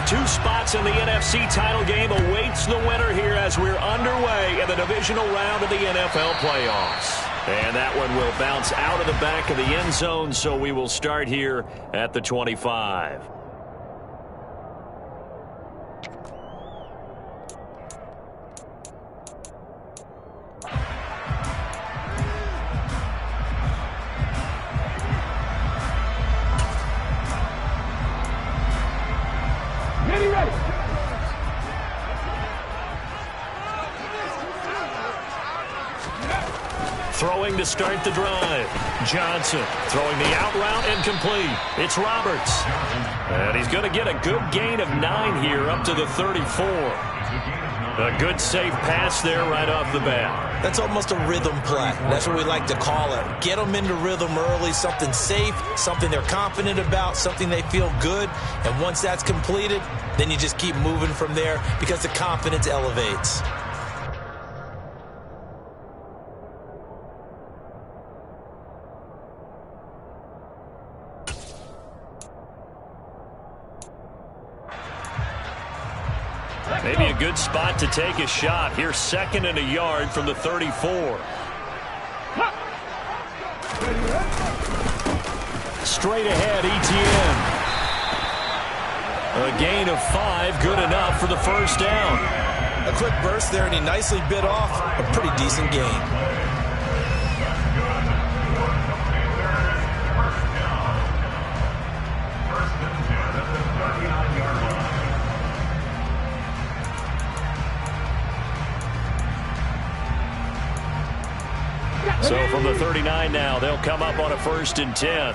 of two spots in the NFC title game awaits the winner here as we're underway in the divisional round of the NFL playoffs. And that one will bounce out of the back of the end zone, so we will start here at the 25. Throwing to start the drive. Johnson throwing the out route incomplete. It's Roberts. And he's going to get a good gain of 9 here up to the 34. A good safe pass there right off the bat. That's almost a rhythm play. That's what we like to call it. Get them into rhythm early, something safe, something they're confident about, something they feel good. And once that's completed, then you just keep moving from there because the confidence elevates. Maybe a good spot to take a shot. Here's 2nd and a yard from the 34. Straight ahead, ETN. A gain of 5, good enough for the first down. A quick burst there, and he nicely bit off a pretty decent gain. So from the 39 now, they'll come up on a 1st and 10.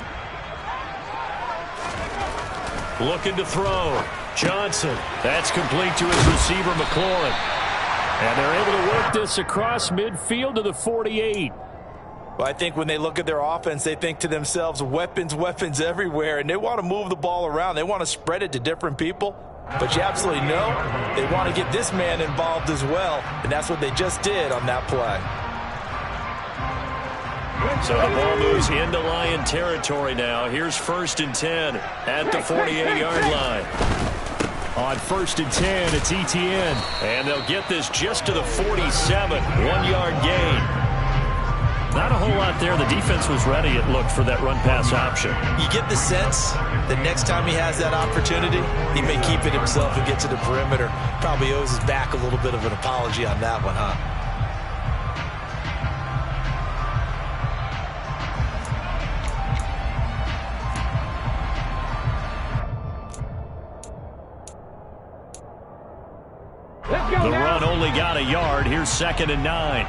Looking to throw. Johnson. That's complete to his receiver, McLaurin. And they're able to work this across midfield to the 48. Well, I think when they look at their offense, they think to themselves, weapons, weapons everywhere, and they want to move the ball around. They want to spread it to different people. But you absolutely know they want to get this man involved as well, and that's what they just did on that play. So the ball moves into Lion territory now. Here's 1st and 10 at the 48-yard line. On 1st and 10, it's ETN. And they'll get this just to the 47, 1-yard gain. Not a whole lot there. The defense was ready, it looked, for that run-pass option. You get the sense that next time he has that opportunity, he may keep it himself and get to the perimeter. Probably owes his back a little bit of an apology on that one, huh? The run only got a yard. Here's 2nd and 9.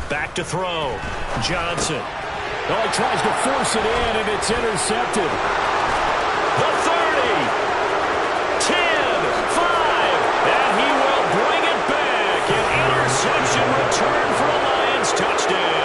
Back to throw. Johnson. Oh, he tries to force it in, and it's intercepted. The 30. 10. 5. And he will bring it back. An interception return for a Lions touchdown.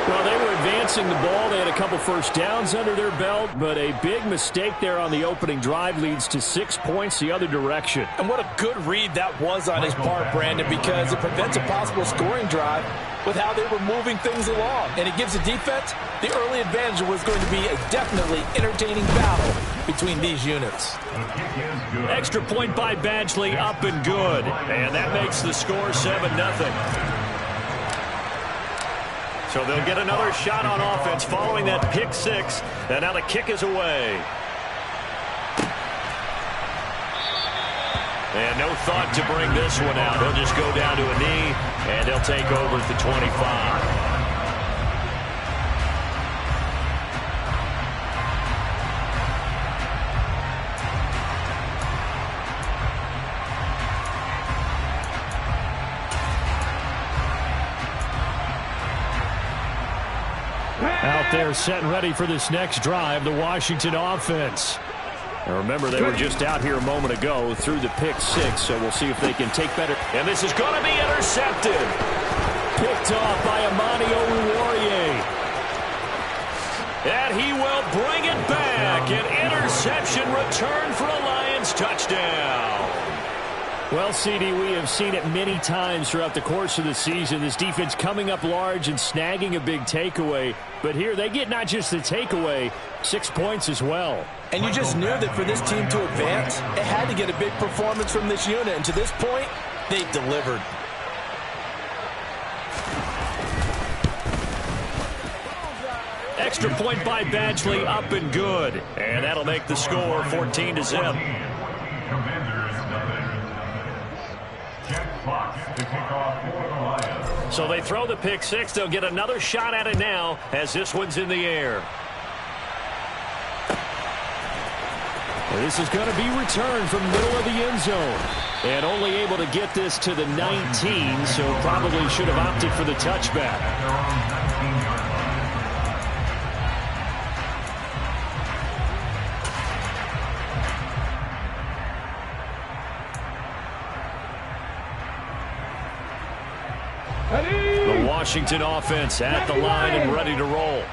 Well, they were advancing the ball. They had a couple first downs under their belt, but a big mistake there on the opening drive leads to 6 points the other direction. And what a good read that was on his part, Brandon, because it prevents a possible scoring drive with how they were moving things along. And it gives the defense the early advantage. Was going to be a definitely entertaining battle between these units. Extra point by Badgley, up and good. And that makes the score 7-0. So they'll get another shot on offense following that pick 6. And now the kick is away. And no thought to bring this one out. They'll just go down to a knee, and they'll take over at the 25. Out there set and ready for this next drive, the Washington offense. Now remember, they were just out here a moment ago through the pick 6, so we'll see if they can take better. And this is going to be intercepted. Picked off by Amani Oruwariye. And he will bring it back. An interception return for a Lions touchdown. Well, CD, we have seen it many times throughout the course of the season. This defense coming up large and snagging a big takeaway. But here they get not just the takeaway, 6 points as well. And you just knew that for this team to advance, it had to get a big performance from this unit. And to this point, they've delivered. Extra point by Badgley, up and good. And that'll make the score 14-0. So they throw the pick six. They'll get another shot at it now as this one's in the air. This is going to be returned from the middle of the end zone. And only able to get this to the 19, so probably should have opted for the touchback. The Washington offense at the line and ready to roll.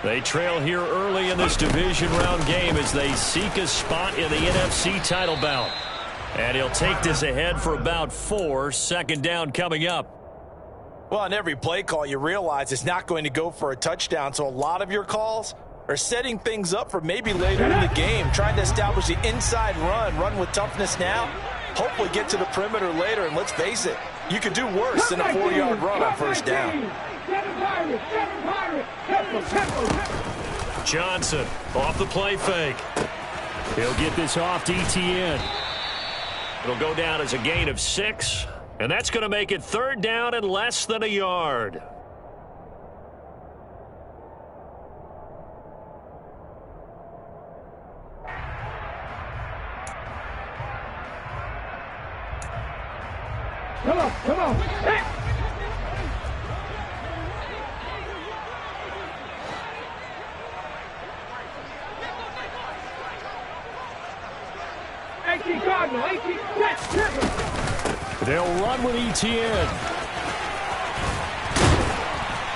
They trail here early in this division round game as they seek a spot in the NFC title bout. And he'll take this ahead for about 4. Second down coming up. Well, on every play call, you realize it's not going to go for a touchdown. So a lot of your calls are setting things up for maybe later in the game, trying to establish the inside run with toughness now, hopefully get to the perimeter later. And let's face it, you could do worse than a 4-yard run on first down. Johnson off the play fake. He'll get this off to Etienne. It'll go down as a gain of 6, and that's going to make it third down and less than a yard. Come on. Hey. Cardinal, 18, they'll run with Etienne.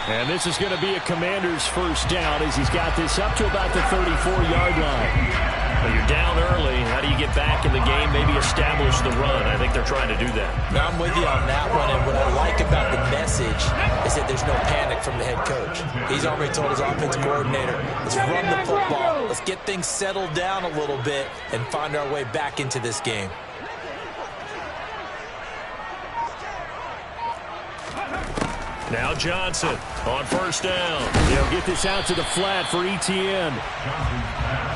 And this is going to be a Commander's first down as he's got this up to about the 34-yard line. But you're down early. How do you get back in the game, maybe establish the run? I think they're trying to do that. Now I'm with you on that one, and what I like about the message is that there's no panic from the head coach. He's already told his offensive coordinator, let's run the football. Let's get things settled down a little bit and find our way back into this game. Now Johnson on first down. He'll get this out to the flat for Etienne.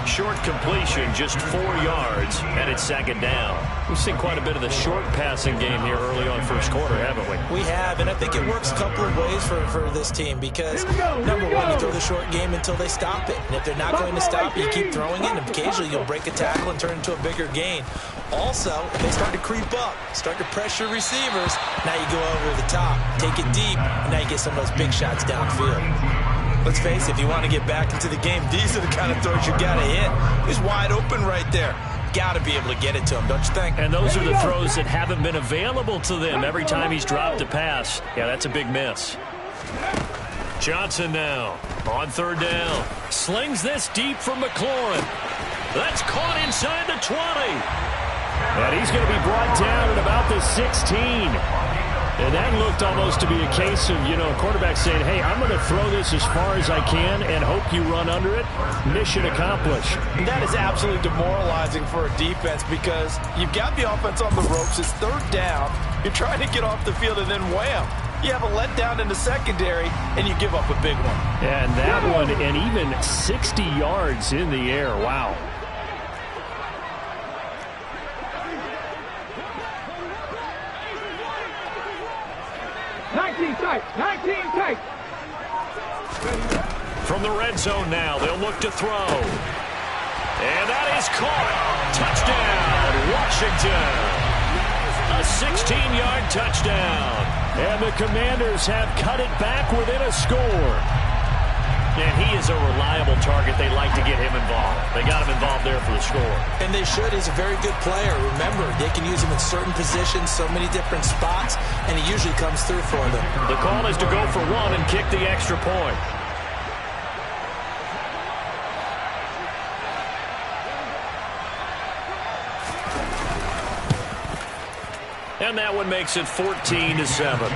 Short completion, just 4 yards, and it's second down. We've seen quite a bit of the short passing game here early on first quarter, haven't we? We have, and I think it works a couple of ways for this team because, number one, you throw the short game until they stop it. And if they're not going to stop it, you keep throwing it, and occasionally you'll break a tackle and turn into a bigger gain. Also, if they start to creep up, start to pressure receivers, now you go over the top, take it deep, and now you get some of those big shots downfield. Let's face it, if you want to get back into the game, these are the kind of throws you got to hit. He's wide open right there. Got to be able to get it to him, don't you think? And those are the throws that haven't been available to them every time he's dropped a pass. Yeah, that's a big miss. Johnson now on third down. Slings this deep from McLaurin. That's caught inside the 20. And he's going to be brought down at about the 16. And that looked almost to be a case of, quarterback saying, hey, I'm going to throw this as far as I can and hope you run under it. Mission accomplished. That is absolutely demoralizing for a defense because you've got the offense on the ropes. It's third down. You're trying to get off the field and then wham. You have a letdown in the secondary and you give up a big one. And that one, and even 60 yards in the air. Wow. From the red zone now, they'll look to throw. And that is caught. Touchdown, Washington. A 16-yard touchdown. And the Commanders have cut it back within a score. And he is a reliable target. They like to get him involved. They got him involved there for the score. And they should. He's a very good player. Remember, they can use him in certain positions, so many different spots, and he usually comes through for them. The call is to go for one and kick the extra point. And that one makes it 14-7.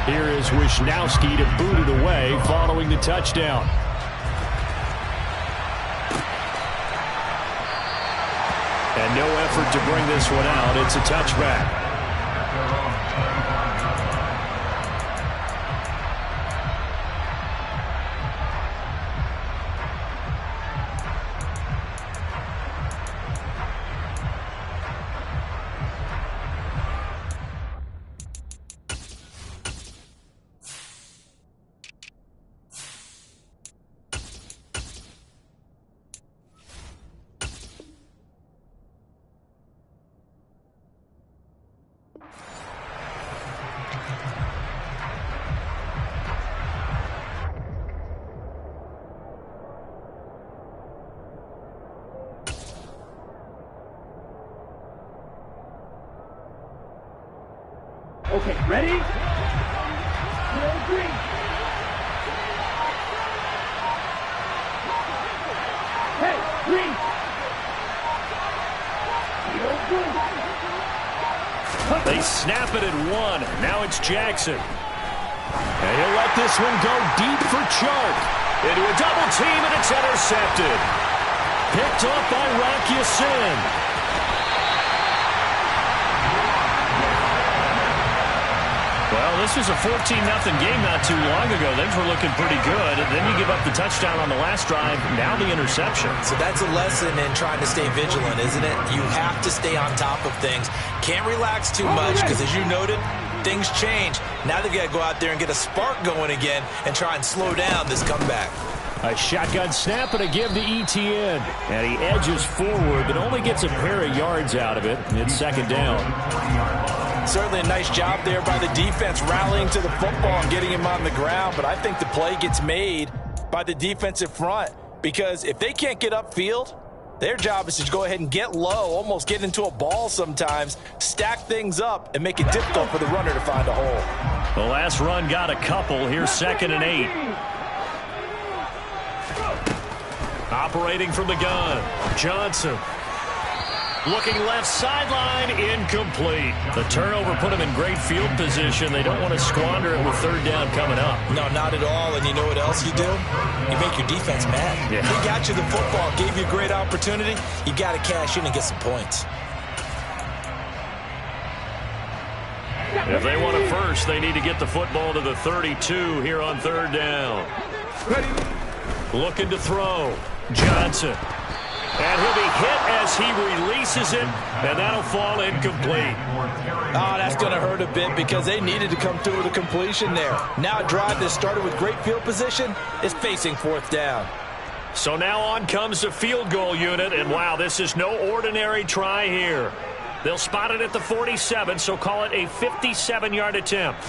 Here is Wishnowski to boot it away following the touchdown. And no effort to bring this one out. It's a touchback. Okay, ready? Green. Hey, green. They snap it at 1. Now it's Jackson. And he'll let this one go deep for Chark. Into a double team, and it's intercepted. Picked off by Rock Ya-Sin. Well, this was a 14-0 game not too long ago. Things were looking pretty good. And then you give up the touchdown on the last drive. Now the interception. So that's a lesson in trying to stay vigilant, isn't it? You have to stay on top of things. Can't relax too much because, as you noted, things change. Now they've got to go out there and get a spark going again and try and slow down this comeback. A shotgun snap and a give to Etienne. And he edges forward, but only gets a pair of yards out of it. It's second down. Certainly a nice job there by the defense rallying to the football and getting him on the ground. But I think the play gets made by the defensive front because if they can't get upfield, their job is to go ahead and get low, almost get into a ball sometimes, stack things up, and make it difficult for the runner to find a hole. The last run got a couple. Here's 2nd and 8. Operating from the gun, Johnson. Looking left sideline, incomplete. The turnover put him in great field position. They don't want to squander it with 3rd down coming up. No, not at all. And you know what else you do? You make your defense mad. Yeah. They got you the football, gave you a great opportunity. You got to cash in and get some points. If they want it first, they need to get the football to the 32 here on 3rd down. Looking to throw, Johnson. And he'll be hit as he releases it, and that'll fall incomplete. Oh, that's going to hurt a bit because they needed to come through with a completion there. Now a drive that started with great field position is facing 4th down. So now on comes the field goal unit, and wow, this is no ordinary try here. They'll spot it at the 47, so call it a 57-yard attempt.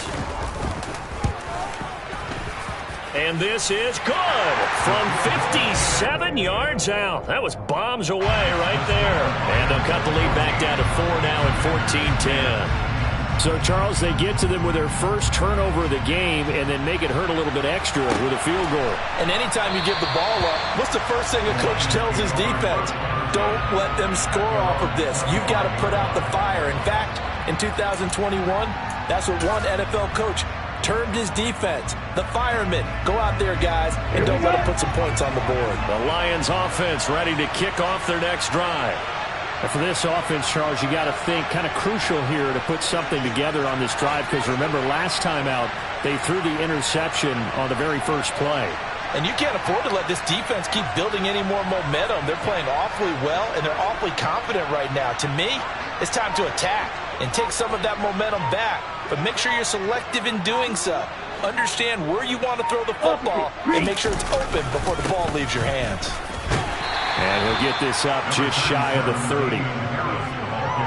And this is good from 57 yards out. That was bombs away right there. And they'll cut the lead back down to 4 now at 14-10. So, Charles, they get to them with their first turnover of the game and then make it hurt a little bit extra with a field goal. And anytime you give the ball up, what's the first thing a coach tells his defense? Don't let them score off of this. You've got to put out the fire. In fact, in 2021, that's what one NFL coach termed his defense, the firemen. Go out there, guys, and don't let them put some points on the board. The Lions offense ready to kick off their next drive. And for this offense, Charles, you got to think kind of crucial here to put something together on this drive because remember last time out they threw the interception on the very first play. And you can't afford to let this defense keep building any more momentum. They're playing awfully well, and they're awfully confident right now. To me, it's time to attack and take some of that momentum back. But make sure you're selective in doing so. Understand where you want to throw the football and make sure it's open before the ball leaves your hands. And he'll get this up just shy of the 30.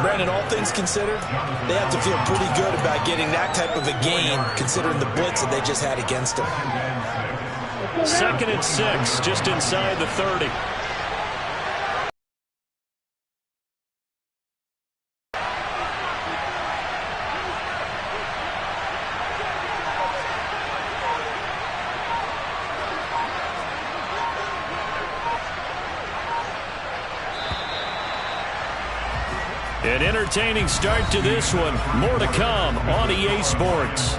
Brandon, all things considered, they have to feel pretty good about getting that type of a gain considering the blitz that they just had against them. 2nd and 6, just inside the 30. An entertaining start to this one. More to come on EA Sports.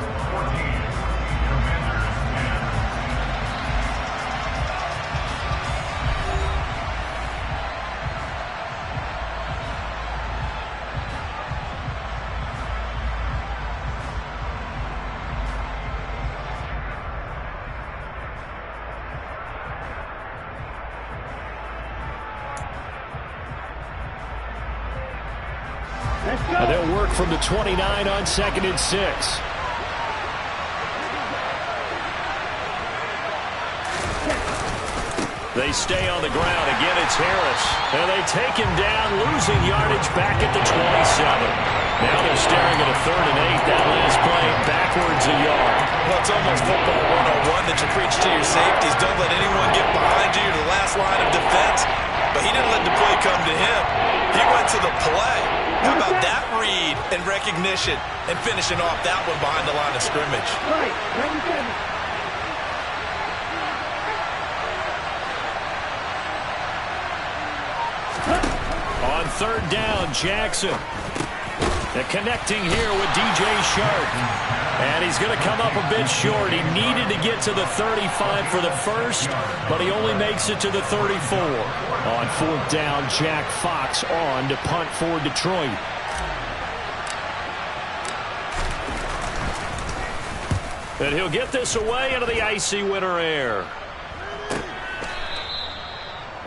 They'll work from the 29 on 2nd and 6. They stay on the ground. Again, it's Harris. And they take him down, losing yardage back at the 27. Now they're staring at a 3rd and 8. That last play backwards a yard. Well, it's almost football 101 that you preach to your safeties. Don't let anyone get behind you. You're the last line of defense. But he didn't let the play come to him. He went to the play. How about that read and recognition and finishing off that one behind the line of scrimmage? Right, ready, ready. On 3rd down, Jackson. They're connecting here with DJ Shark. And he's going to come up a bit short. He needed to get to the 35 for the first, but he only makes it to the 34. On 4th down, Jack Fox on to punt for Detroit. And he'll get this away into the icy winter air.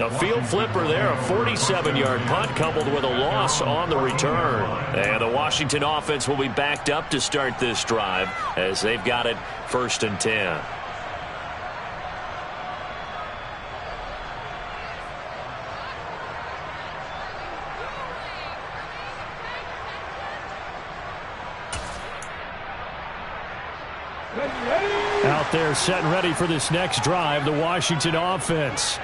A field flipper there, a 47-yard punt coupled with a loss on the return. And the Washington offense will be backed up to start this drive as they've got it 1st and 10. Out there set and ready for this next drive, the Washington offense.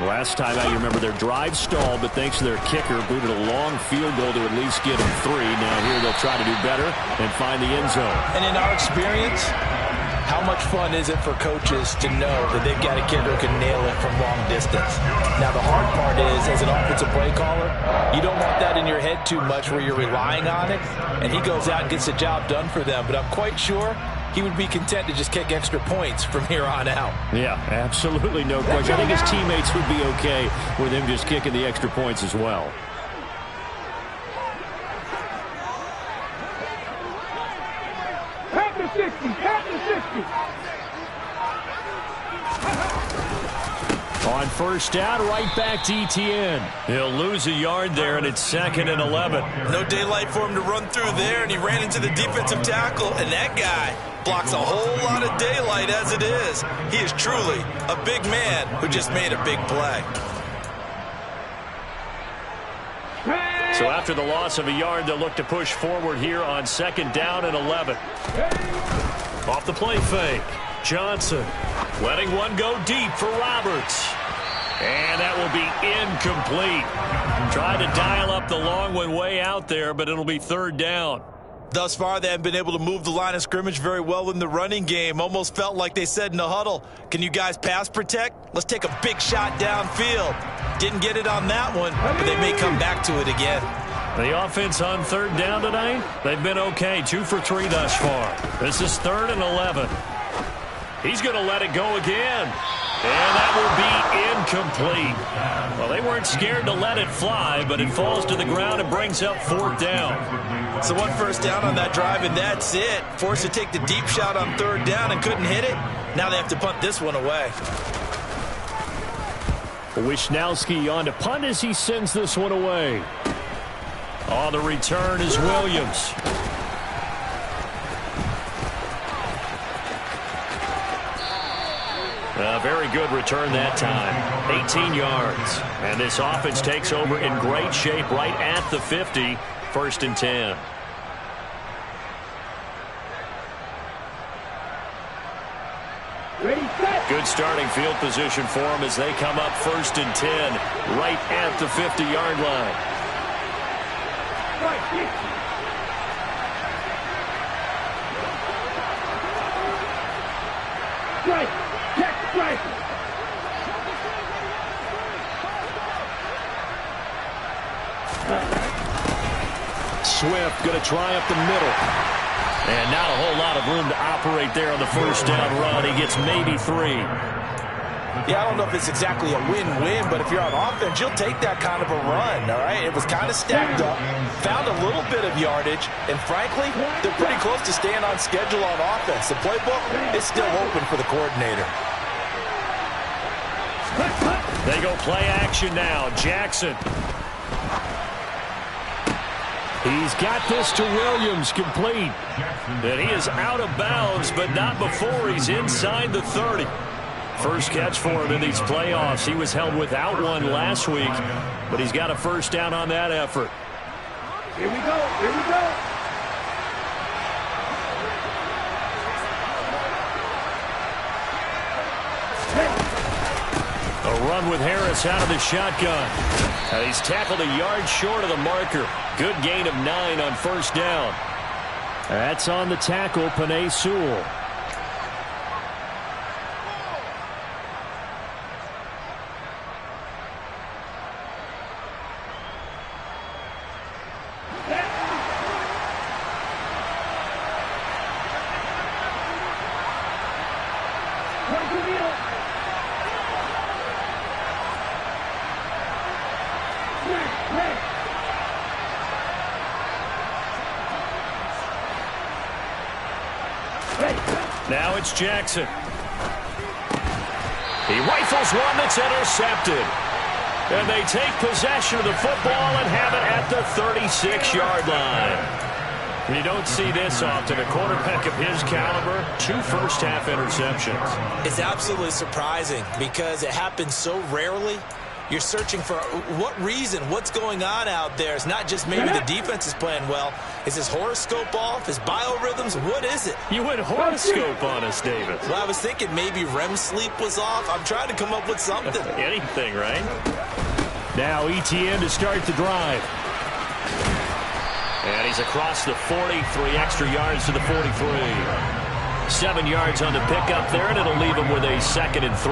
Last time out, you remember their drive stalled, but thanks to their kicker, booted a long field goal to at least get them 3. Now here they'll try to do better and find the end zone. And in our experience, how much fun is it for coaches to know that they've got a kicker who can nail it from long distance? Now the hard part is, as an offensive play caller, you don't want that in your head too much where you're relying on it, and he goes out and gets the job done for them. But I'm quite sure he would be content to just kick extra points from here on out. Yeah, absolutely no question. I think his teammates would be okay with him just kicking the extra points as well. Half the 60, half the 60. On 1st down, right back to Etienne. He'll lose a yard there, and it's 2nd and 11. No daylight for him to run through there, and he ran into the defensive tackle, and that guy blocks a whole lot of daylight as it is. He is truly a big man who just made a big play. So after the loss of a yard, they'll look to push forward here on 2nd down and 11. Off the play fake, Johnson letting one go deep for Roberts. And that will be incomplete. Tried to dial up the long one way out there, but it'll be 3rd down. Thus far, they haven't been able to move the line of scrimmage very well in the running game. Almost felt like they said in the huddle, can you guys pass protect? Let's take a big shot downfield. Didn't get it on that one, but they may come back to it again. The offense on 3rd down tonight, they've been okay. 2 for 3 thus far. This is 3rd and 11. He's going to let it go again. And that will be incomplete. Well, they weren't scared to let it fly, but it falls to the ground and brings up 4th down. So 1 1st down on that drive, and that's it. Forced to take the deep shot on 3rd down and couldn't hit it. Now they have to punt this one away. Wishnowski on to punt as he sends this one away. On the return is Williams. A very good return that time. 18 yards. And this offense takes over in great shape right at the 50. 1st and 10. Ready, set. Good starting field position for them as they come up 1st and 10 right at the 50-yard line. Right, hit. Strike. Check, strike. Swift going to try up the middle. And not a whole lot of room to operate there on the first down run. He gets maybe 3. Yeah, I don't know if it's exactly a win-win, but if you're on offense, you'll take that kind of a run, all right? It was kind of stacked up, found a little bit of yardage, and frankly, they're pretty close to staying on schedule on offense. The playbook is still open for the coordinator. They go play action now. Jackson. He's got this to Williams, complete. And he is out of bounds, but not before he's inside the 30. First catch for him in these playoffs. He was held without one last week, but he's got a first down on that effort. Here we go. Here we go. A run with Harris out of the shotgun. He's tackled a yard short of the marker. Good gain of 9 on first down. That's on the tackle, Penei Sewell. Now it's Jackson. He rifles one that's intercepted. And they take possession of the football and have it at the 36-yard line. You don't see this often. A quarterback of his caliber, 2 first-half interceptions. It's absolutely surprising because it happens so rarely. You're searching for what reason, what's going on out there. It's not just maybe the defense is playing well. Is his horoscope off? His biorhythms? What is it? You went horoscope on us, David. Well, I was thinking maybe REM sleep was off. I'm trying to come up with something. Anything, right? Now ETN to start the drive. And he's across the 40, 3 extra yards to the 43. 7 yards on the pickup there, and it'll leave him with a 2nd and 3.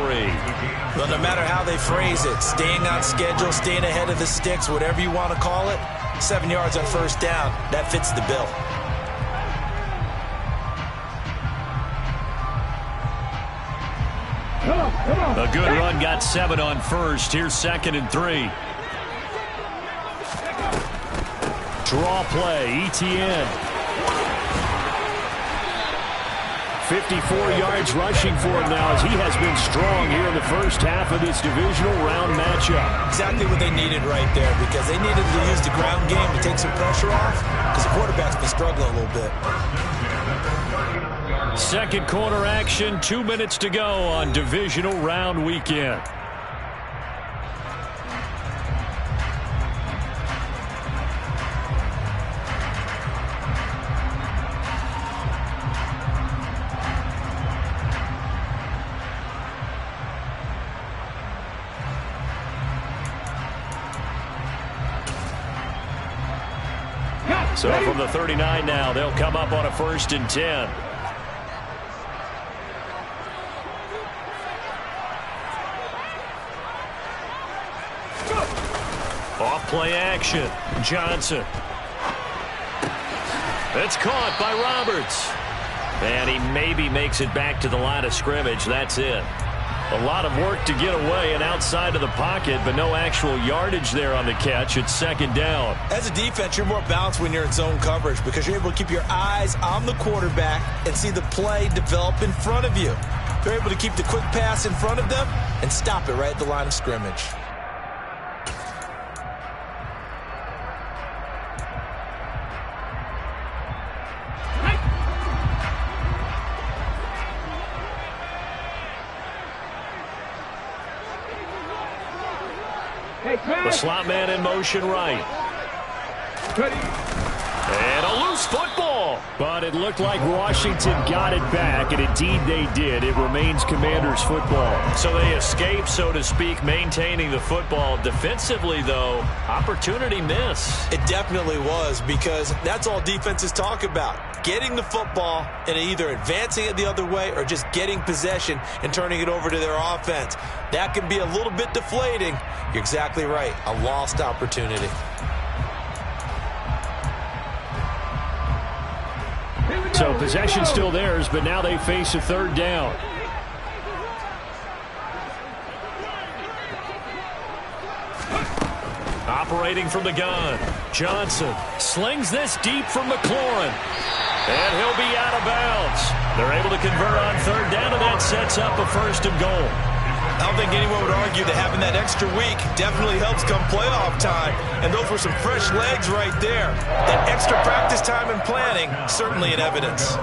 Well, no matter how they phrase it, staying on schedule, staying ahead of the sticks, whatever you want to call it, 7 yards on first down, that fits the bill. A good run, got 7 on first. Here's 2nd and 3. Draw play, ETN. 54 yards rushing for him now as he has been strong here in the first half of this divisional round matchup. Exactly what they needed right there because they needed to use the ground game to take some pressure off because the quarterback's been struggling a little bit. Second quarter action, 2 minutes to go on divisional round weekend. So from the 39 now, they'll come up on a 1st and 10. Off play action. Johnson. It's caught by Roberts. And he maybe makes it back to the line of scrimmage. That's it. A lot of work to get away and outside of the pocket, but no actual yardage there on the catch. It's 2nd down. As a defense, you're more balanced when you're in zone coverage because you're able to keep your eyes on the quarterback and see the play develop in front of you. They're able to keep the quick pass in front of them and stop it right at the line of scrimmage. The slot man in motion right. And a loose football. But it looked like Washington got it back, and indeed they did. It remains Commanders football. So they escape, so to speak, maintaining the football. Defensively, though, opportunity miss. It definitely was because that's all defenses talk about. Getting the football and either advancing it the other way or just getting possession and turning it over to their offense. That can be a little bit deflating. You're exactly right. A lost opportunity. So possession still theirs, but now they face a third down. Operating from the gun, Johnson slings this deep from McLaurin. And he'll be out of bounds. They're able to convert on third down, and that sets up a first and goal. I don't think anyone would argue that having that extra week definitely helps come playoff time. And those were some fresh legs right there. That extra practice time and planning, certainly in evidence.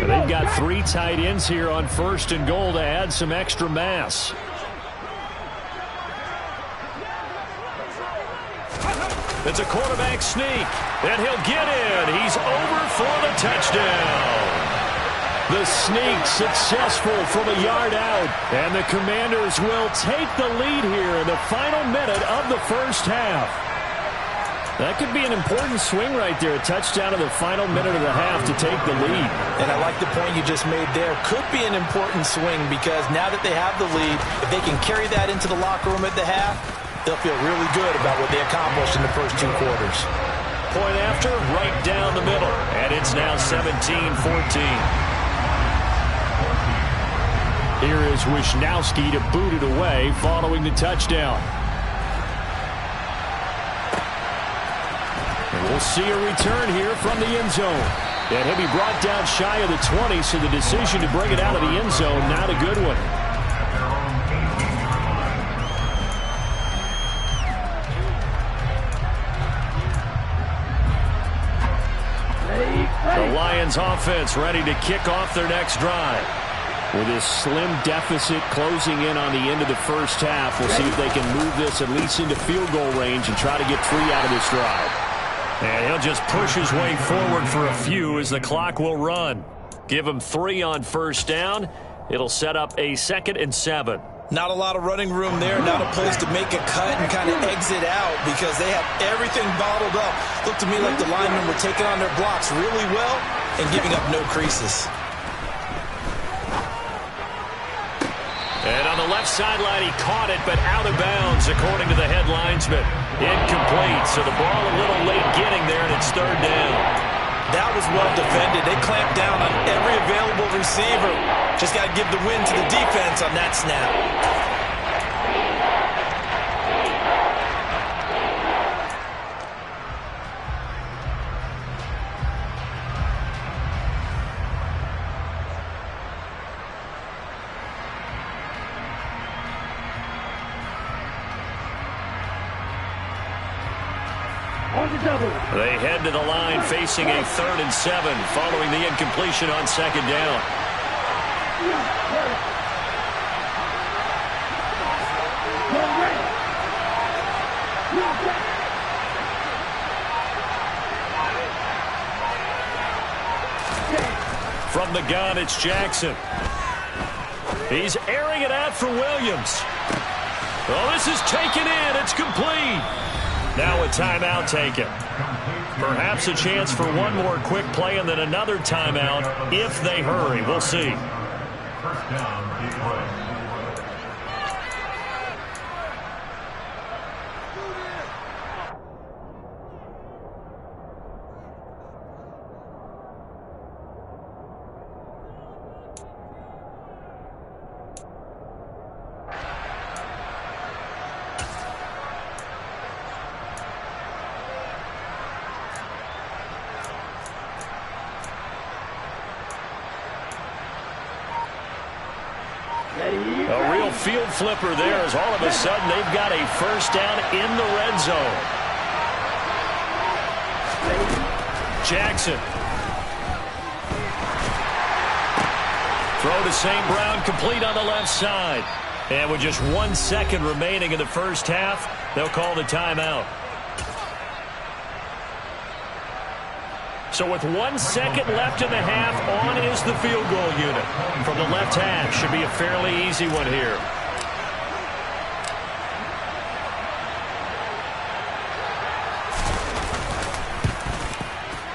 They've got 3 tight ends here on first and goal to add some extra mass. It's a quarterback sneak, and he'll get in. He's over for the touchdown. The sneak successful from a yard out, and the Commanders will take the lead here in the final minute of the first half. That could be an important swing right there, a touchdown in the final minute of the half to take the lead. And I like the point you just made there. Could be an important swing because now that they have the lead, if they can carry that into the locker room at the half, they'll feel really good about what they accomplished in the first 2 quarters. Point after, right down the middle, and it's now 17-14. Here is Wishnowski to boot it away following the touchdown. And we'll see a return here from the end zone. And he'll be brought down shy of the 20, so the decision to bring it out of the end zone, not a good one. The Lions offense ready to kick off their next drive. With this slim deficit closing in on the end of the first half, we'll see if they can move this at least into field goal range and try to get 3 out of this drive. And he'll just push his way forward for a few as the clock will run. Give him 3 on first down. It'll set up a 2nd and 7. Not a lot of running room there, not a place to make a cut and kind of exit out because they have everything bottled up. Looked to me like the linemen were taking on their blocks really well and giving up no creases. And on the left sideline, he caught it, but out of bounds, according to the head linesman. Incomplete, so the ball a little late getting there, and it's third down. That was well defended. They clamped down on every available receiver. Just got to give the win to the defense on that snap. They head to the line facing a 3rd and 7 following the incompletion on 2nd down. From the gun, it's Jackson. He's airing it out for Williams. Oh, this is taken in. It's complete. Now a timeout taken. Perhaps a chance for one more quick play and then another timeout if they hurry. We'll see. First down, Detroit. A real field flipper there as all of a sudden they've got a first down in the red zone. Jackson. Throw to St. Brown, complete on the left side. And with just 1 second remaining in the first half, they'll call the timeout. So with 1 second left in the half, on is the field goal unit. From the left hash, should be a fairly easy one here.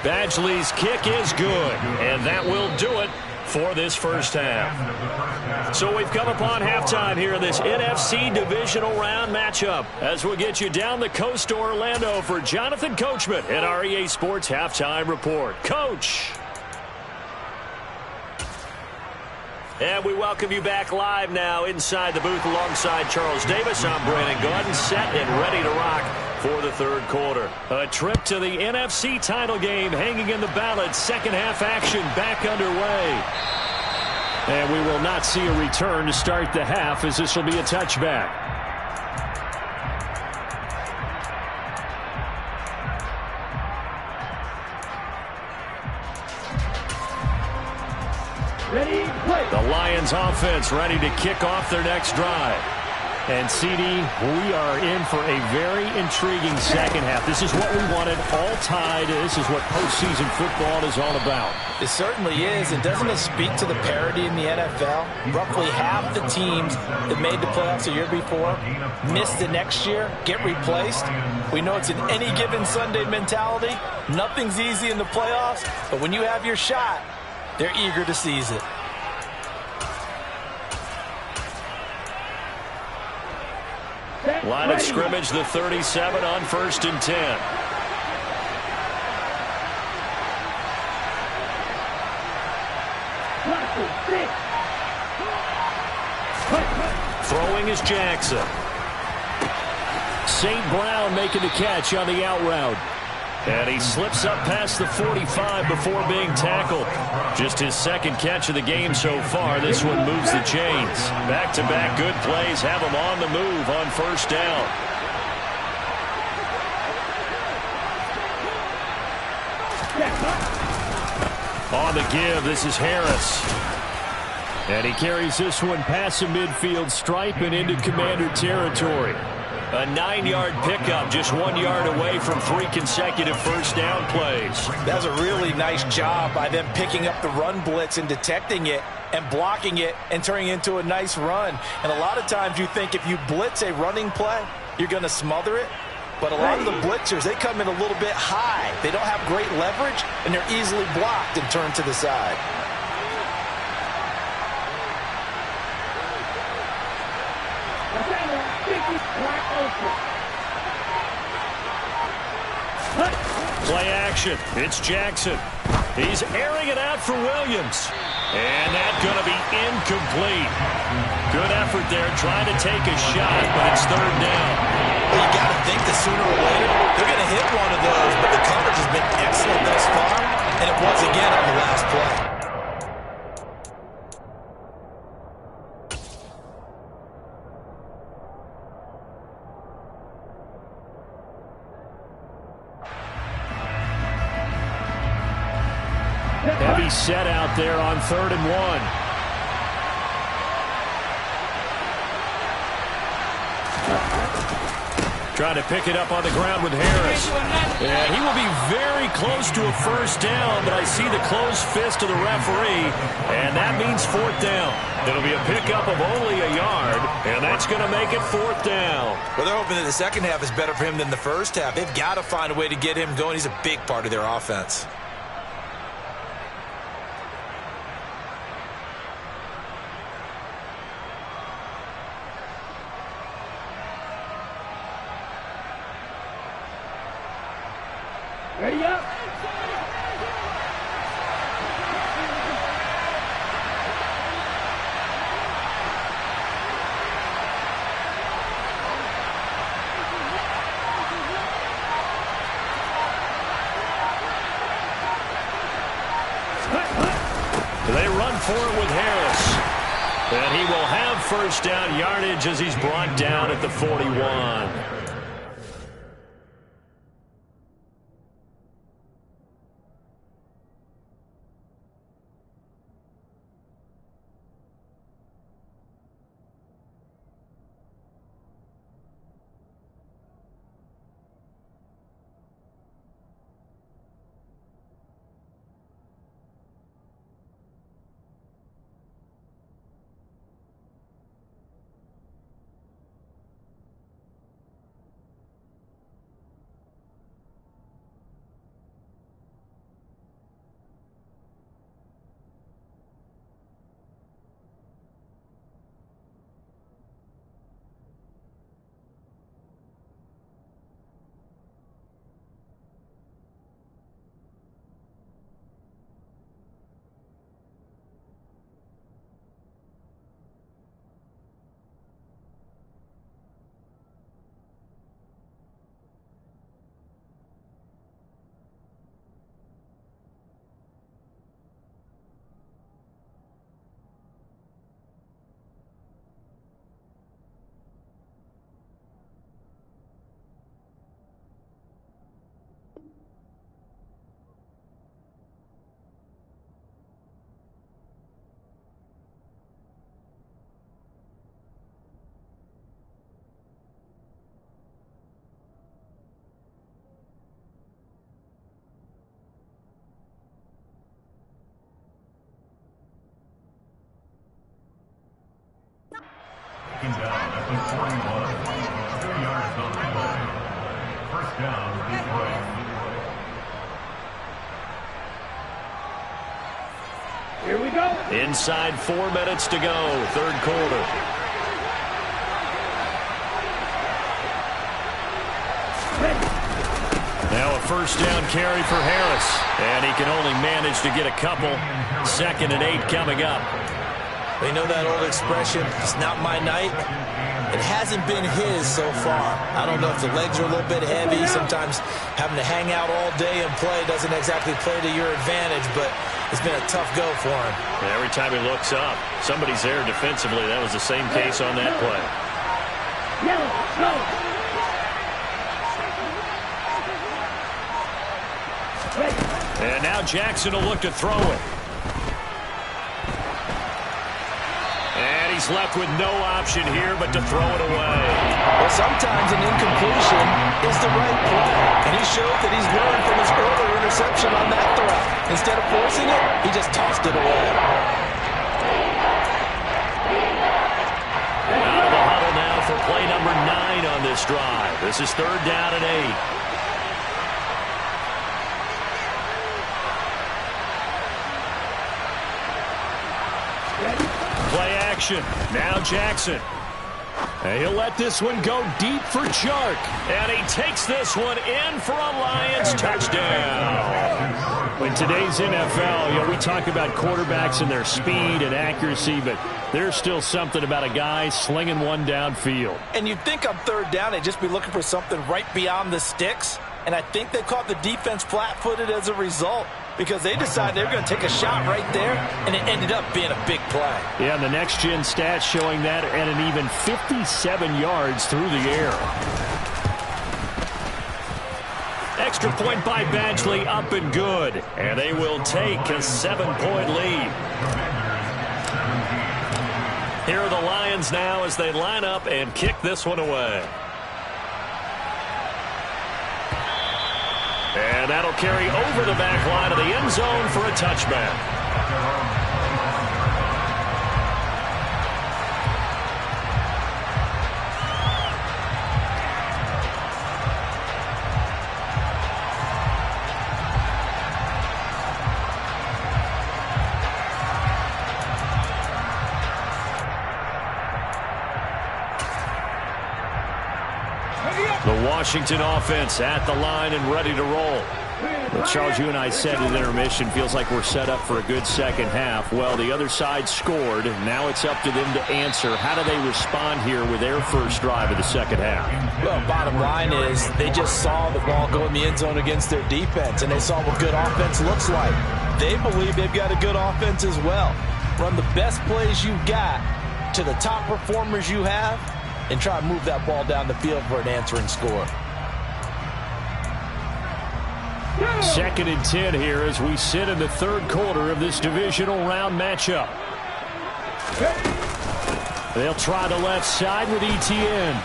Badgley's kick is good, and that will do it for this first half. So we've come upon halftime here in this NFC divisional round matchup as we'll get you down the coast to Orlando for Jonathan Coachman at our EA Sports Halftime Report. Coach. And we welcome you back live now inside the booth alongside Charles Davis. I'm Brandon Gordon, set and ready to rock for the third quarter. A trip to the NFC title game hanging in the balance. Second half action back underway. And we will not see a return to start the half as this will be a touchback. Ready, play. The Lions offense ready to kick off their next drive. And, CD, we are in for a very intriguing second half. This is what we wanted, all tied. This is what postseason football is all about. It certainly is, and doesn't it speak to the parity in the NFL? Roughly half the teams that made the playoffs a year before miss the next year, get replaced. We know it's an any given Sunday mentality. Nothing's easy in the playoffs, but when you have your shot, they're eager to seize it. Line of scrimmage, the 37 on 1st and 10. Throwing is Jackson. St. Brown making the catch on the out route. And he slips up past the 45 before being tackled. Just his second catch of the game so far. This one moves the chains. Back-to-back good plays have him on the move on first down. On the give, this is Harris. And he carries this one past the midfield stripe and into Commander territory. A 9-yard pickup, just 1 yard away from 3 consecutive first down plays. That's a really nice job by them picking up the run blitz and detecting it and blocking it and turning it into a nice run. And a lot of times you think if you blitz a running play, you're going to smother it. But a lot of the blitzers, they come in a little bit high. They don't have great leverage, and they're easily blocked and turned to the side. Play action. It's Jackson. He's airing it out for Williams. And that's going to be incomplete. Good effort there trying to take a shot, but it's third down. Well, you got to think that sooner or later they're going to hit one of those, but the coverage has been excellent thus far, and it was again on the last play. Heavy set out there on 3rd and 1. Trying to pick it up on the ground with Harris. And he will be very close to a first down, but I see the closed fist of the referee, and that means 4th down. It'll be a pickup of only a yard, and that's going to make it 4th down. Well, they're hoping that the second half is better for him than the first half. They've got to find a way to get him going. He's a big part of their offense. Ready up. They run for it with Harris. And he will have first down yardage as he's brought down at the 41. Taken down at the 41. 2 yards on the play. First down, Detroit. Here we go. Inside 4 minutes to go, third quarter. Now a first down carry for Harris, and he can only manage to get a couple. 2nd and 8 coming up. You know that old expression, it's not my night? It hasn't been his so far. I don't know if the legs are a little bit heavy. Sometimes having to hang out all day and play doesn't exactly play to your advantage, but it's been a tough go for him. Every time he looks up, somebody's there defensively. That was the same case on that play. Yellow, go. And now Jackson will look to throw it. And he's left with no option here but to throw it away. Well, sometimes an incompletion is the right play. And he showed that he's learned from his earlier interception on that throw. Instead of forcing it, he just tossed it away. Out of the huddle now for play number 9 on this drive. This is 3rd down and 8. Play action. Now Jackson. And he'll let this one go deep for Chark. And he takes this one in for a Lions touchdown. In today's NFL, we talk about quarterbacks and their speed and accuracy, but there's still something about a guy slinging one downfield. And you'd think on 3rd down they'd just be looking for something right beyond the sticks. And I think they caught the defense flat-footed as a result, because they decided they were going to take a shot right there, and it ended up being a big play. Yeah, and the next-gen stats showing that at an even 57 yards through the air. Extra point by Badgley, up and good. And they will take a 7-point lead. Here are the Lions now as they line up and kick this one away. And that'll carry over the back line of the end zone for a touchback. The Washington offense at the line and ready to roll. Well, Charles, you and I said at intermission, feels like we're set up for a good second half. Well, the other side scored. Now it's up to them to answer. How do they respond here with their first drive of the second half? Well, bottom line is they just saw the ball go in the end zone against their defense, and they saw what good offense looks like. They believe they've got a good offense as well. Run the best plays you've got to the top performers you have, and try to move that ball down the field for an answering score. 2nd and 10 here as we sit in the third quarter of this divisional round matchup. They'll try the left side with ETN.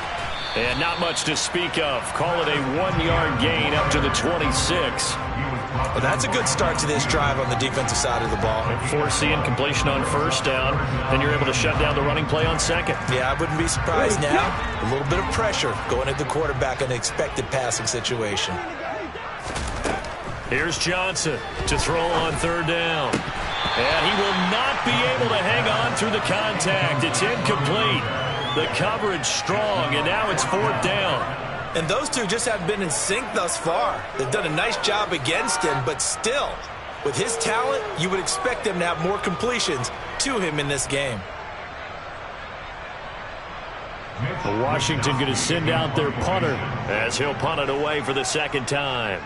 And not much to speak of. Call it a 1-yard gain up to the 26. Well, that's a good start to this drive on the defensive side of the ball. Force the incompletion on first down, then you're able to shut down the running play on second. Yeah, I wouldn't be surprised now. A little bit of pressure going at the quarterback in an expected passing situation. Here's Johnson to throw on 3rd down. And he will not be able to hang on through the contact. It's incomplete. The coverage strong, and now it's 4th down. And those two just haven't been in sync thus far. They've done a nice job against him, but still, with his talent, you would expect them to have more completions to him in this game. Washington going to send out their punter as he'll punt it away for the 2nd time.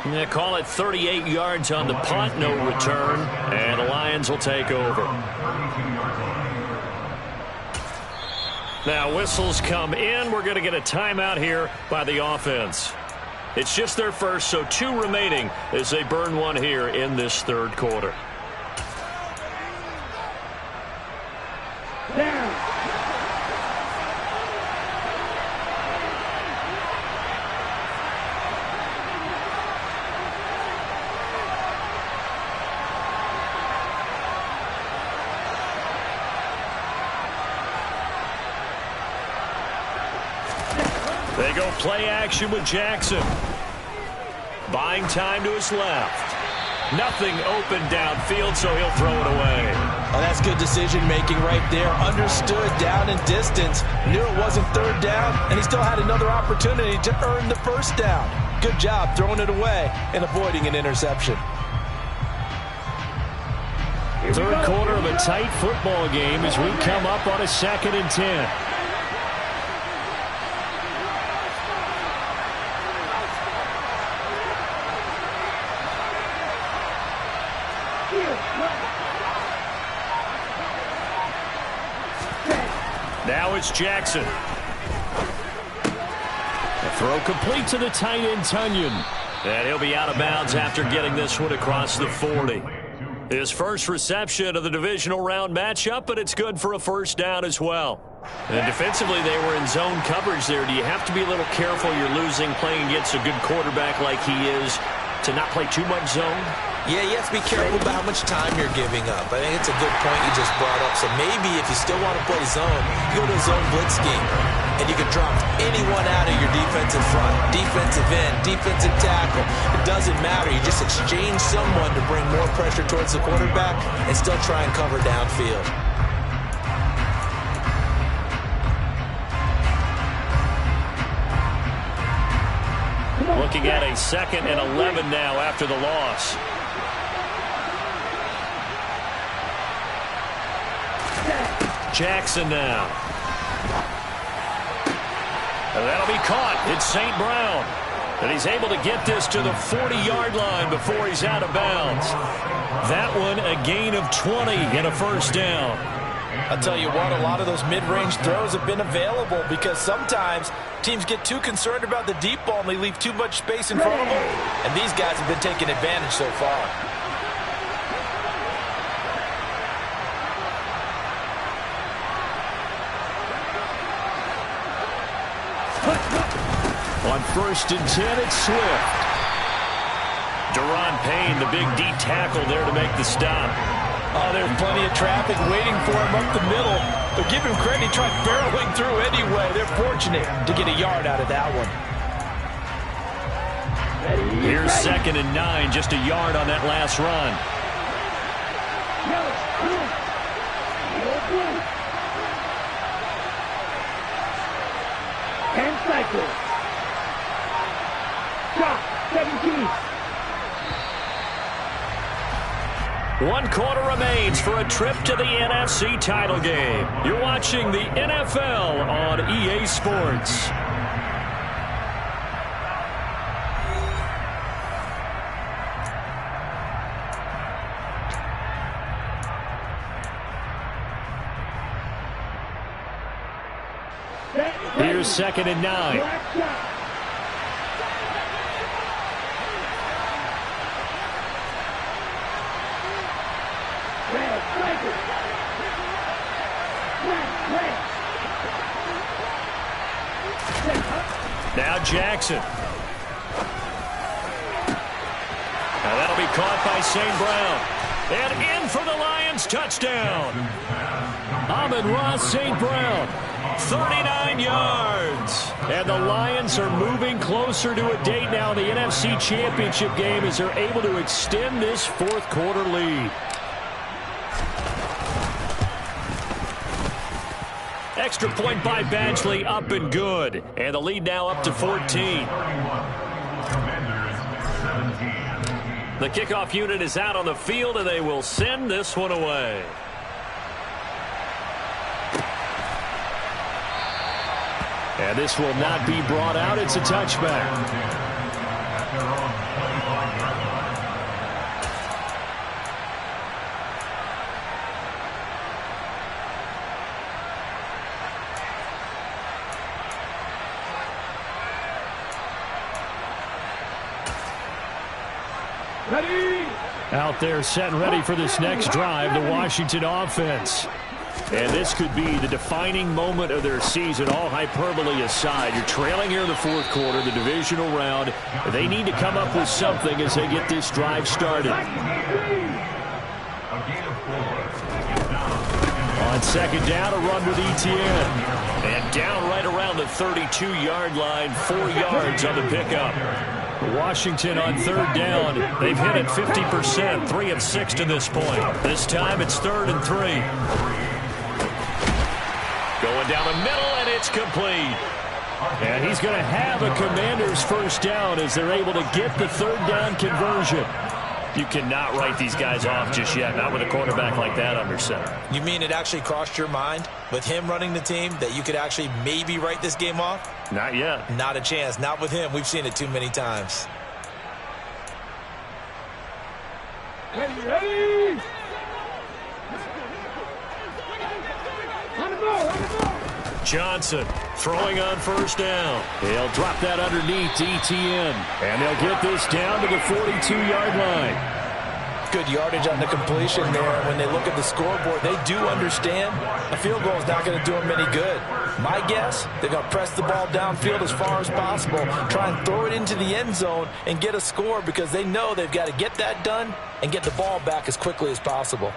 They call it 38 yards on the punt, no return, and the Lions will take over. Now whistles come in. We're going to get a timeout here by the offense. It's just their first, so 2 remaining as they burn one here in this third quarter. Down. go play action with Jackson. Buying time to his left. Nothing open downfield, so he'll throw it away. Oh, that's good decision-making right there. Understood down and distance. Knew it wasn't third down, and he still had another opportunity to earn the first down. Good job throwing it away and avoiding an interception. Third quarter of a tight football game as we come up on a 2nd and 10. Now it's Jackson. The throw complete to the tight end, Tunyon. And he'll be out of bounds after getting this one across the 40. His first reception of the divisional round matchup, but it's good for a first down as well. And defensively, they were in zone coverage there. Do you have to be a little careful? You're losing playing against a good quarterback like he is to not play too much zone? Yeah, you have to be careful about how much time you're giving up. I think it's a good point you just brought up. So maybe if you still want to play zone, you go to a zone blitz scheme, and you can drop anyone out of your defensive front, defensive end, defensive tackle. It doesn't matter. You just exchange someone to bring more pressure towards the quarterback and still try and cover downfield. Looking at a 2nd and 11 now after the loss. Jackson now. And that'll be caught. It's St. Brown. And he's able to get this to the 40-yard line before he's out of bounds. That one a gain of 20 and a first down. I'll tell you what, a lot of those mid-range throws have been available because sometimes teams get too concerned about the deep ball and they leave too much space in front of them. And these guys have been taking advantage so far. On 1st and 10, it's Swift. Deron Payne, the big D tackle there to make the stop. Oh, there's plenty of traffic waiting for him up the middle. But give him credit, he tried barreling through anyway. They're fortunate to get a yard out of that one. Here's 2nd and 9, just a yard on that last run. And cycle. Drop, 17. 1 quarter remains for a trip to the NFC title game. You're watching the NFL on EA Sports. Here's 2nd and 9. Now Jackson. Now that'll be caught by St. Brown. And in for the Lions, touchdown. Amon-Ra St. Brown, 39 yards. And the Lions are moving closer to a date now in the NFC Championship game as they're able to extend this 4th quarter lead. Extra point by Badgley, up and good. And the lead now up to 14. The kickoff unit is out on the field, and they will send this one away. And this will not be brought out. It's a touchback. Out there set and ready for this next drive, the Washington offense. And this could be the defining moment of their season, all hyperbole aside. You're trailing here in the 4th quarter, the divisional round. They need to come up with something as they get this drive started. On second down, a run with Etienne. And down right around the 32-yard line, 4 yards on the pickup. Washington on third down. They've hit it 50%, 3 of 6 to this point. This time it's 3rd and 3. Going down the middle, and it's complete. And he's going to have a Commanders first down as they're able to get the third down conversion. You cannot write these guys off just yet, not with a quarterback like that under center. You mean it actually crossed your mind with him running the team that you could actually maybe write this game off? Not yet. Not a chance. Not with him. We've seen it too many times. Ready. Johnson throwing on first down. They'll drop that underneath to Etienne. And they'll get this down to the 42-yard line. Good yardage on the completion there. When they look at the scoreboard, they do understand a field goal is not going to do them any good. My guess, they're going to press the ball downfield as far as possible, try and throw it into the end zone and get a score because they know they've got to get that done and get the ball back as quickly as possible.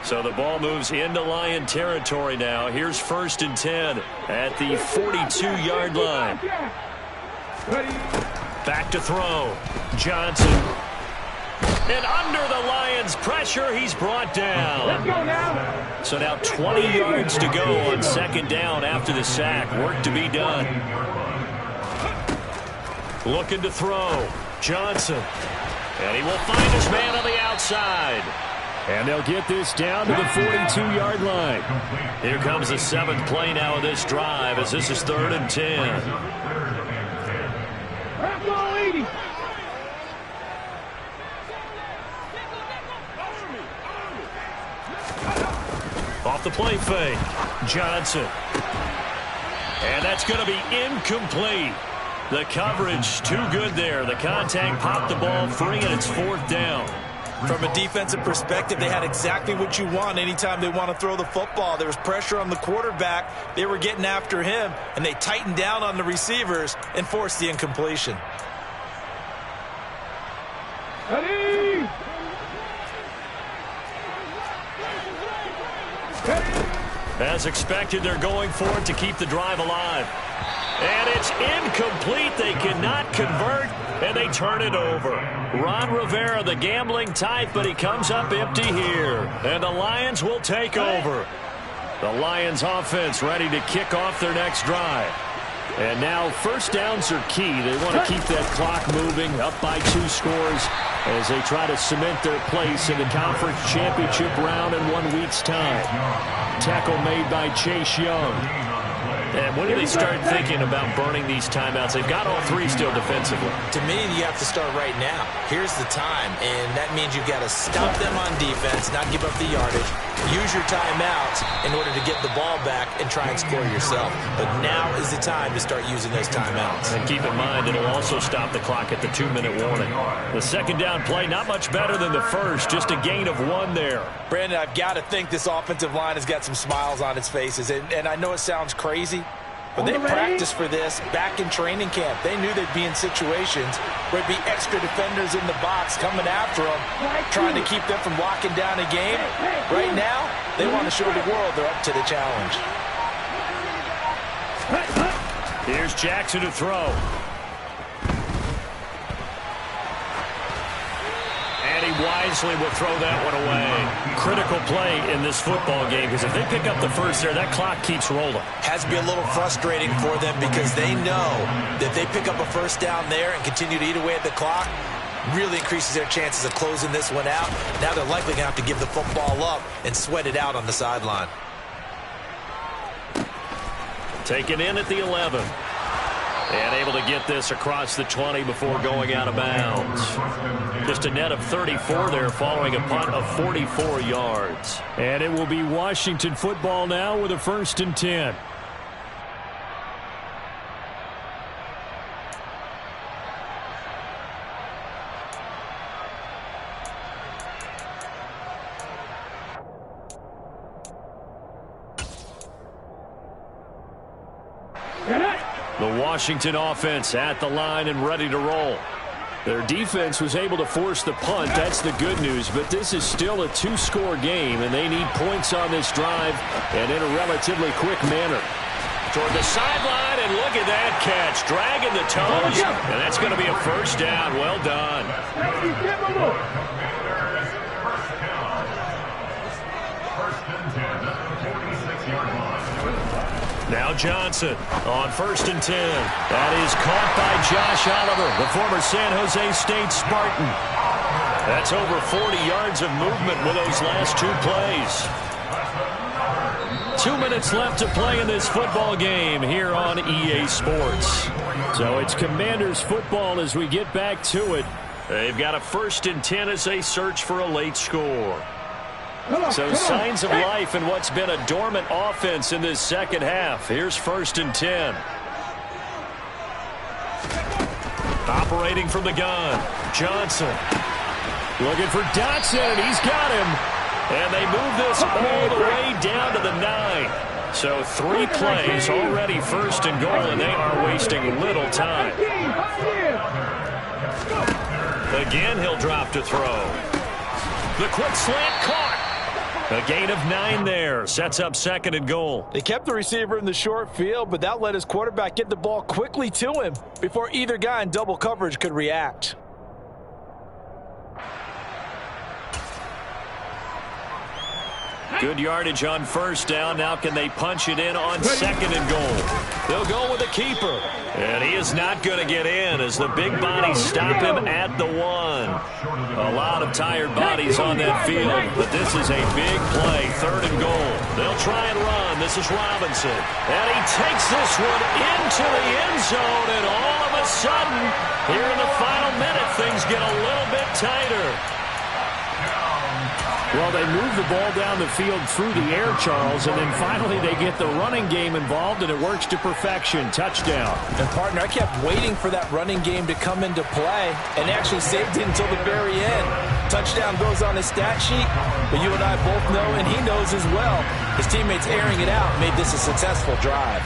So the ball moves into Lion territory now. Here's 1st and 10 at the 42-yard line. Back to throw. Johnson. And under the Lions' pressure, he's brought down. Let's go now. So now 20 yards to go on second down after the sack. Work to be done. Looking to throw. Johnson. And he will find his man on the outside. And they'll get this down to the 42-yard line. Here comes the 7th play now of this drive as this is 3rd and 10. Off the play fake. Johnson. And that's going to be incomplete. The coverage too good there. The contact popped the ball free, and it's 4th down. From a defensive perspective, they had exactly what you want anytime they want to throw the football. There was pressure on the quarterback. They were getting after him, and they tightened down on the receivers and forced the incompletion. Ready. As expected, they're going for it to keep the drive alive. And it's incomplete. They cannot convert, and they turn it over. Ron Rivera, the gambling type, but he comes up empty here. And the Lions will take over. The Lions offense ready to kick off their next drive. And now first downs are key. They want to keep that clock moving, up by 2 scores as they try to cement their place in the conference championship round in 1 week's time. Tackle made by Chase Young. And when do they start thinking about burning these timeouts? They've got all 3 still defensively. To me, you have to start right now. Here's the time, and that means you've got to stop them on defense, not give up the yardage, use your timeouts in order to get the ball back and try and score yourself. But now is the time to start using those timeouts. And keep in mind, it'll also stop the clock at the 2-minute warning. The second down play, not much better than the first, just a gain of 1 there. Brandon, I've got to think this offensive line has got some smiles on its faces, and I know it sounds crazy, but they practiced for this back in training camp. They knew they'd be in situations where there'd be extra defenders in the box coming after them, trying to keep them from locking down a game. Right now, they want to show the world they're up to the challenge. Here's Jackson to throw. And he wisely will throw that one away. Critical play in this football game, because if they pick up the first there, that clock keeps rolling. Has to be a little frustrating for them because they know that if they pick up a first down there and continue to eat away at the clock, really increases their chances of closing this one out. Now they're likely going to have to give the football up and sweat it out on the sideline. Taken in at the 11. And able to get this across the 20 before going out of bounds. Just a net of 34 there following a punt of 44 yards. And it will be Washington football now with a 1st and 10. The Washington offense at the line and ready to roll. Their defense was able to force the punt. That's the good news. But this is still a two-score game, and they need points on this drive and in a relatively quick manner. Toward the sideline, and look at that catch. Dragging the toes, and that's going to be a first down. Well done. Now Johnson on 1st and 10. That is caught by Josh Oliver, the former San Jose State Spartan. That's over 40 yards of movement with those last 2 plays. 2 minutes left to play in this football game here on EA Sports. So it's Commanders football as we get back to it. They've got a 1st and 10 as they search for a late score. So signs of life in what's been a dormant offense in this second half. Here's 1st and 10. Operating from the gun, Johnson. Looking for Dotson, and he's got him. And they move this all the way down to the 9. So 3 plays already 1st and goal, and they are wasting little time. Again, he'll drop to throw. The quick slant caught. A gain of 9 there. Sets up 2nd and goal. They kept the receiver in the short field, but that let his quarterback get the ball quickly to him before either guy in double coverage could react. Good yardage on 1st down. Now can they punch it in on 2nd and goal? They'll go with a keeper. And he is not going to get in as the big bodies stop him at the 1. A lot of tired bodies on that field, but this is a big play. 3rd and goal. They'll try and run. This is Robinson. And he takes this one into the end zone, and all of a sudden, here in the final minute, things get a little bit tighter. Well, they move the ball down the field through the air, Charles, and then finally they get the running game involved, and it works to perfection. Touchdown. And, partner, I kept waiting for that running game to come into play and actually saved it until the very end. Touchdown goes on his stat sheet, but you and I both know, and he knows as well, his teammates airing it out made this a successful drive.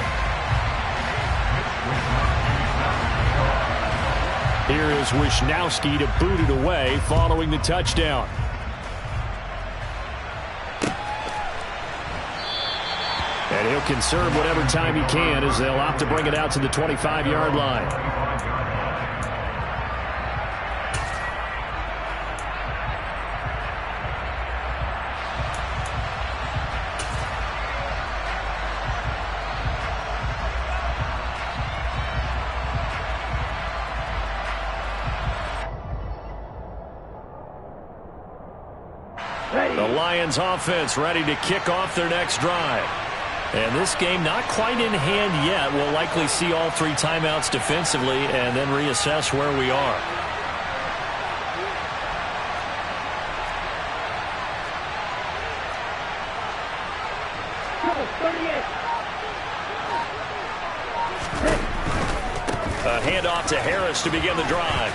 Here is Wishnowski to boot it away following the touchdown. And he'll conserve whatever time he can as they'll opt to bring it out to the 25-yard line. The Lions offense ready to kick off their next drive. And this game not quite in hand yet. We'll likely see all 3 timeouts defensively and then reassess where we are. A handoff to Harris to begin the drive.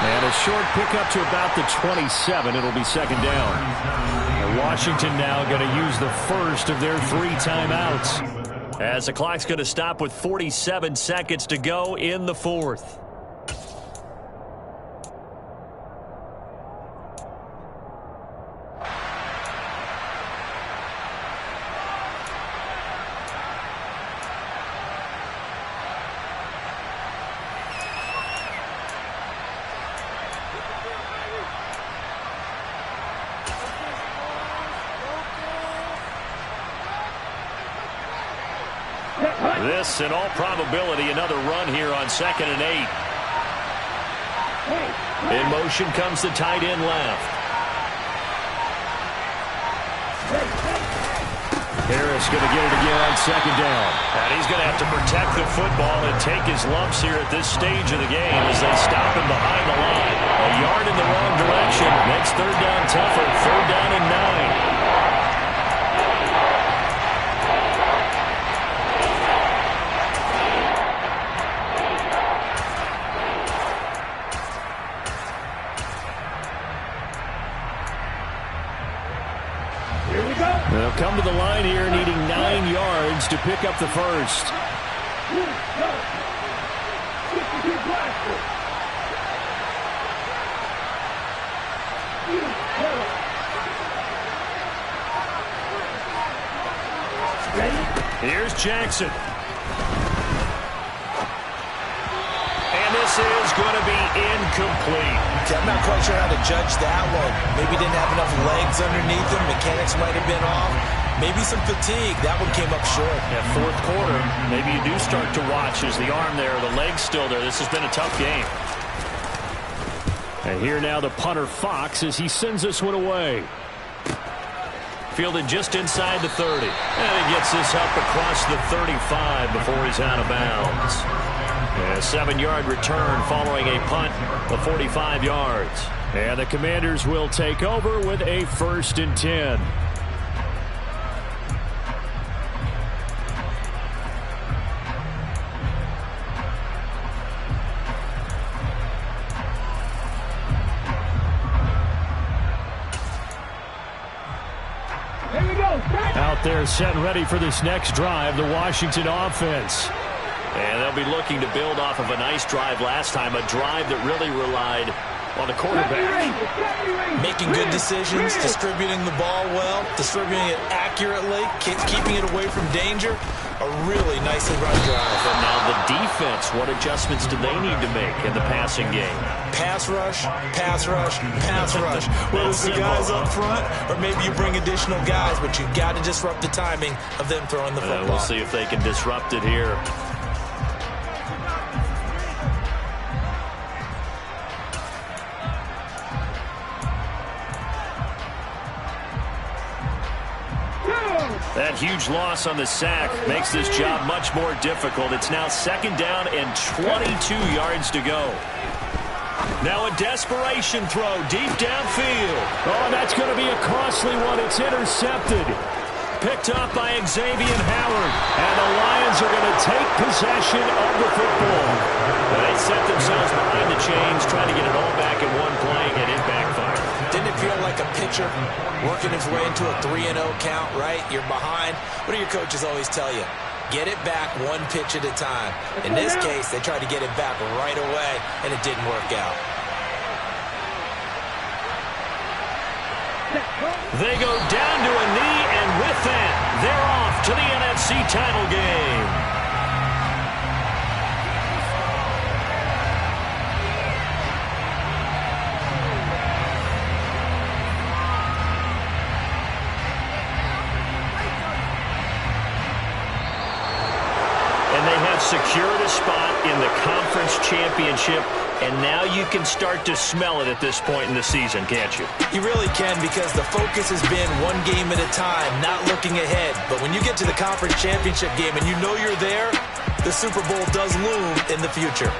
And a short pickup to about the 27. It'll be 2nd down. Washington now going to use the first of their 3 timeouts as the clock's going to stop with 47 seconds to go in the 4th. This, in all probability, another run here on 2nd and 8. In motion comes the tight end left. Harris going to get it again on 2nd down. And he's going to have to protect the football and take his lumps here at this stage of the game as they stop him behind the line. A yard in the wrong direction. Makes 3rd down tougher. 3rd down and 9. They'll come to the line here needing 9 yards to pick up the first. Jackson. And this is going to be incomplete. Okay, I'm not quite sure how to judge that one. Maybe didn't have enough legs underneath him. Mechanics might have been off. Maybe some fatigue. That one came up short. Yeah, fourth quarter, maybe you do start to watch as the arm there, the leg's still there. This has been a tough game. And here now the punter Fox as he sends this one away. Fielded just inside the 30. And he gets this up across the 35 before he's out of bounds. A 7-yard return following a punt of 45 yards. And the Commanders will take over with a 1st and 10. Out there set and ready for this next drive, the Washington offense. And they'll be looking to build off of a nice drive last time, a drive that really relied on the quarterback. Making good decisions, distributing the ball well, distributing it accurately, keeping it away from danger. A really nicely run drive. And now the defense, what adjustments do they need to make in the passing game? Pass rush, pass rush, pass rush. Whether it's the guys up front or maybe you bring additional guys, but you've got to disrupt the timing of them throwing the football. We'll see if they can disrupt it here. That huge loss on the sack makes this job much more difficult. It's now 2nd down and 22 yards to go. Now a desperation throw deep downfield. Oh, that's going to be a costly one. It's intercepted. Picked up by Xavier Howard. And the Lions are going to take possession of the football. They set themselves behind the chains, trying to get it all back in one play, and it backfired. Didn't it feel like a pitcher working his way into a 3-0 count, right? You're behind. What do your coaches always tell you? Get it back one pitch at a time. In this case, they tried to get it back right away, and it didn't work out. They go down to a knee, and with that, they're off to the NFC title game. Secured a spot in the conference championship, and now you can start to smell it at this point in the season, can't you? You really can, because the focus has been one game at a time, not looking ahead. But when you get to the conference championship game and you know you're there, the Super Bowl does loom in the future.